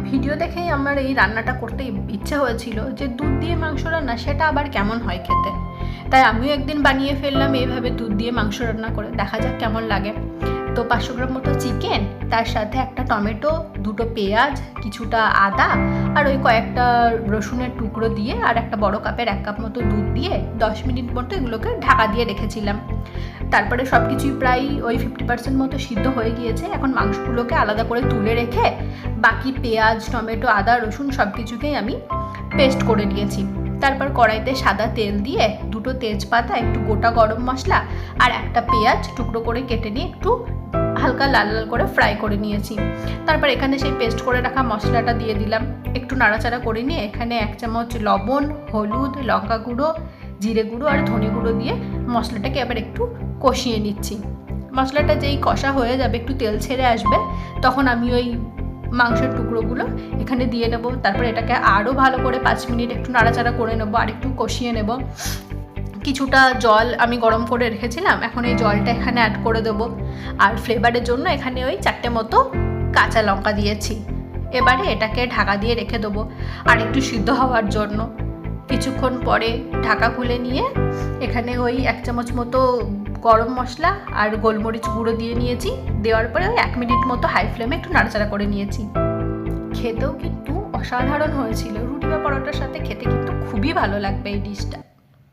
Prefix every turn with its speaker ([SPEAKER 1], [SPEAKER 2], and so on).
[SPEAKER 1] Video দেখেই আমার এই রান্নাটা করতে ইচ্ছা হয়েছিল যে দুধ দিয়ে মাংস রান্না সেটা আবার কেমন হয় খেতে। তাই আমিও একদিন বানিয়ে ফেললাম এইভাবে দুধ দিয়ে মাংস রান্না করে, দেখা যাক কেমন লাগে। তো 500 গ্রাম মতো চিকেন, তার সাথে একটা টমেটো, দুটো পেঁয়াজ, কিছুটা আদা আর ওই কয়েকটা রসুনের টুকরো দিয়ে আর একটা বড় কাপের 1 কাপ মতো দুধ দিয়ে 10 মিনিট মতো এগুলোকে ঢাকা দিয়ে রেখেছিলাম। তারপরে সব কিছুই প্রায় ওই 50% মতো সিদ্ধ হয়ে গিয়েছে। এখন মাংসগুলোকে আলাদা করে তুলে রেখে বাকি পেঁয়াজ, টমেটো, আদা, রসুন সব কিছুকেই আমি পেস্ট করে নিয়েছি। তারপর কড়াইতে সাদা তেল দিয়ে 2টো তেজপাতা, একটু গোটা গরম মশলা আর একটা পেঁয়াজ টুকরো করে কেটে নিয়ে একটু হালকা লাল লাল করে ফ্রাই করে নিয়েছি। তারপর এখানে সেই পেস্ট করে রাখা মশলাটা দিয়ে দিলাম, একটু নাড়াচাড়া করে নিয়ে এখানে 1 চামচ লবণ, হলুদ, লঙ্কা গুঁড়ো, জিরে গুঁড়ো আর ধনে গুঁড়ো দিয়ে মশলাটাকে আবার একটু কষিয়ে নিচ্ছি। মশলাটা যেই কষা হয়ে যাবে, একটু তেল ছেড়ে আসবে, তখন আমি ওই মাংসের টুকরোগুলো এখানে দিয়ে নেব। তারপর এটাকে আরও ভালো করে 5 মিনিট একটু নাড়াচাড়া করে নেব আর একটু কষিয়ে নেব। কিছুটা জল আমি গরম করে রেখেছিলাম, এখন এই জলটা এখানে অ্যাড করে দেবো। আর ফ্লেভারের জন্য এখানে ওই 4টে মতো কাঁচা লঙ্কা দিয়েছি। এবারে এটাকে ঢাকা দিয়ে রেখে দেবো আর একটু সিদ্ধ হওয়ার জন্য। কিছুক্ষণ পরে ঢাকা খুলে নিয়ে এখানে ওই 1 চামচ মতো গরম মশলা আর গোলমরিচ গুঁড়ো দিয়ে নিয়েছি। দেওয়ার পরে ওই 1 মিনিট মতো হাই ফ্লেমে একটু নাড়াচাড়া করে নিয়েছি। খেতেও কিন্তু অসাধারণ হয়েছিল, রুটি বা পরোটার সাথে খেতে কিন্তু খুবই ভালো লাগবে এই ডিশটা।